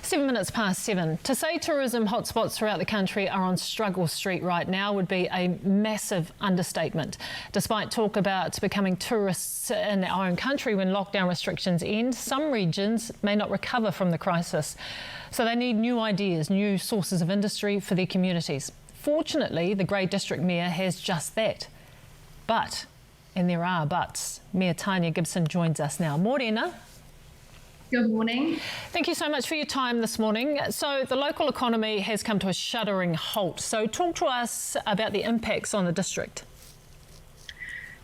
7:07. To say tourism hotspots throughout the country are on struggle street right now would be a massive understatement. Despite talk about becoming tourists in our own country when lockdown restrictions end, some regions may not recover from the crisis. So they need new ideas, new sources of industry for their communities. Fortunately, the Grey District Mayor has just that. But, and there are buts, Mayor Tania Gibson joins us now. Morena. Good morning. Thank you so much for your time this morning. So the local economy has come to a shuddering halt. So talk to us about the impacts on the district.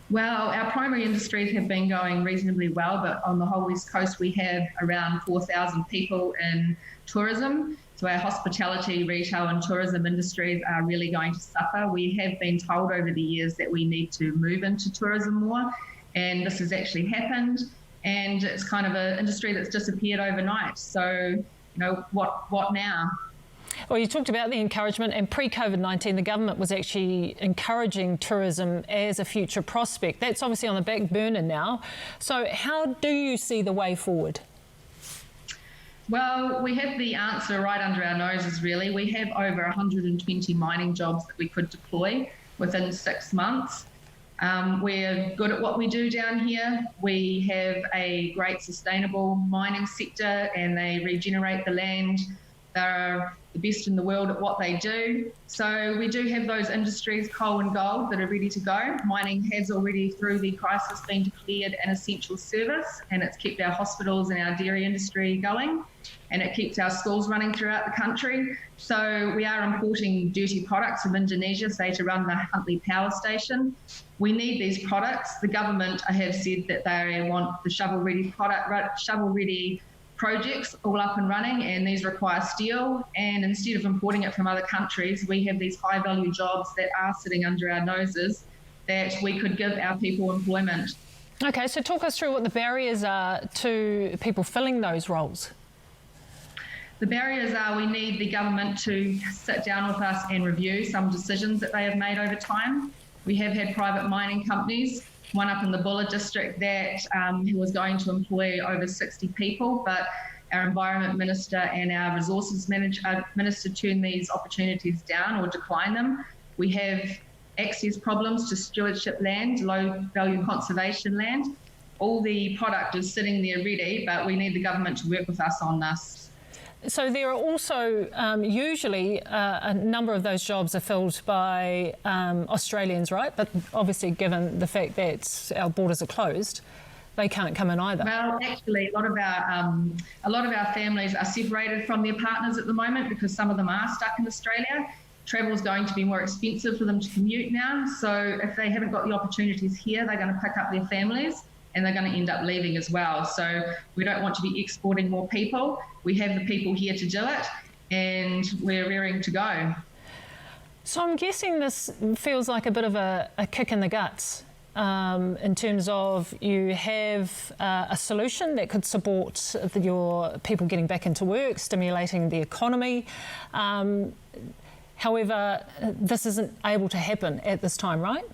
Well, our primary industries have been going reasonably well, but on the whole West Coast we have around 4,000 people in tourism. So our hospitality, retail and tourism industries are really going to suffer. We have been told over the years that we need to move into tourism more, and this has actually happened. And it's kind of an industry that's disappeared overnight. So, what now? Well, you talked about the encouragement, and pre-COVID-19, the government was actually encouraging tourism as a future prospect. That's obviously on the back burner now. So how do you see the way forward? Well, we have the answer right under our noses, really. We have over 120 mining jobs that we could deploy within 6 months. We're good at what we do down here. We have a great sustainable mining sector and they regenerate the land. They're the best in the world at what they do. So we do have those industries, coal and gold, that are ready to go. Mining has already, through the crisis, been declared an essential service, and it's kept our hospitals and our dairy industry going, and it keeps our schools running throughout the country. So we are importing dirty products from Indonesia, say, to run the Huntly Power Station. We need these products. The government have said that they want the shovel-ready projects all up and running, and these require steel. And instead of importing it from other countries, we have these high-value jobs that are sitting under our noses that we could give our people employment. Okay, so talk us through what the barriers are to people filling those roles. The barriers are we need the government to sit down with us and review some decisions that they have made over time. We have had private mining companies, one up in the Buller district that who was going to employ over 60 people, but our Environment Minister and our Resources Minister turned these opportunities down or declined them. We have access problems to stewardship land, low value conservation land. All the product is sitting there ready, but we need the government to work with us on this. So there are also usually a number of those jobs are filled by Australians, right? But obviously, given the fact that our borders are closed, they can't come in either. Well, actually, a lot of our families are separated from their partners at the moment because some of them are stuck in Australia. Travel is going to be more expensive for them to commute now. So if they haven't got the opportunities here, they're going to pick up their families, and they're going to end up leaving as well. So we don't want to be exporting more people. We have the people here to do it, and we're raring to go. So I'm guessing this feels like a bit of a kick in the guts in terms of you have a solution that could support your people getting back into work, stimulating the economy. However, this isn't able to happen at this time, right?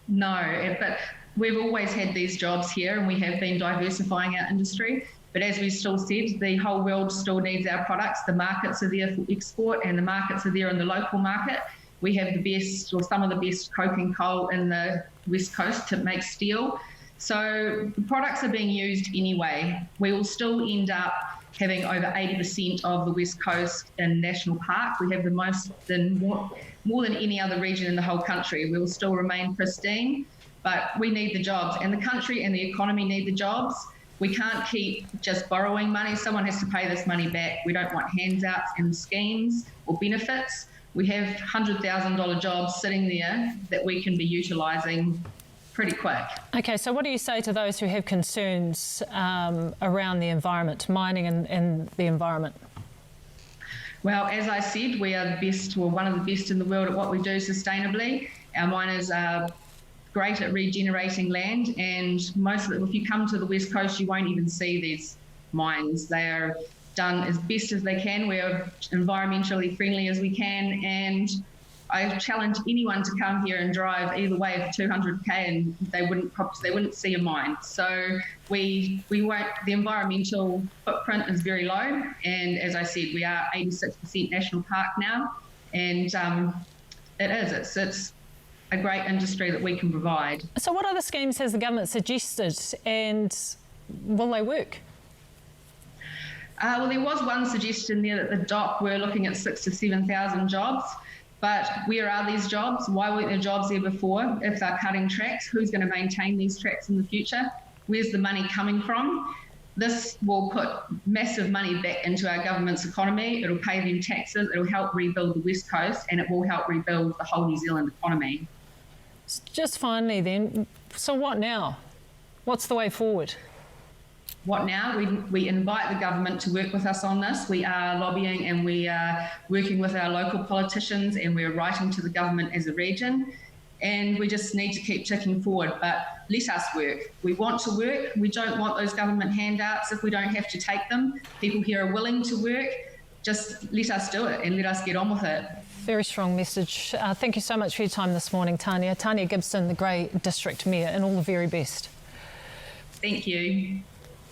No, but we've always had these jobs here, and we have been diversifying our industry. But as we still said, the whole world still needs our products. The markets are there for export, and the markets are there in the local market. We have the best, or some of the best, coking coal in the West Coast to make steel. So the products are being used anyway. We will still end up having over 80% of the West Coast in National Park. We have the most, more than any other region in the whole country. We will still remain pristine, but we need the jobs, and the country and the economy need the jobs. We can't keep just borrowing money. Someone has to pay this money back. We don't want handouts and schemes or benefits. We have $100,000 jobs sitting there that we can be utilising pretty quick. Okay, so what do you say to those who have concerns around the environment, mining and the environment? Well, as I said, we are the best, or one of the best in the world at what we do sustainably. Our miners are great at regenerating land, and most of it, if you come to the West Coast, you won't even see these mines. They are done as best as they can. We're environmentally friendly as we can, and I challenge anyone to come here and drive either way for 200k, and they wouldn't see a mine. So we won't. The environmental footprint is very low, and as I said, we are 86% national park now, and it's a great industry that we can provide. So what other schemes has the government suggested, and will they work? Well, there was one suggestion there that the dock were looking at 6,000 to 7,000 jobs, but where are these jobs? Why weren't there jobs there before? If they're cutting tracks, who's going to maintain these tracks in the future? Where's the money coming from? This will put massive money back into our government's economy. It'll pay them taxes, it'll help rebuild the West Coast, and it will help rebuild the whole New Zealand economy. Just finally then, so what now? What's the way forward? What now? We invite the government to work with us on this. We are lobbying and we are working with our local politicians, and we're writing to the government as a region. And we just need to keep ticking forward, but let us work. We want to work. We don't want those government handouts if we don't have to take them. People here are willing to work. Just let us do it and let us get on with it. Very strong message. Thank you so much for your time this morning, Tania. Tania Gibson, the Grey District Mayor, and all the very best. Thank you.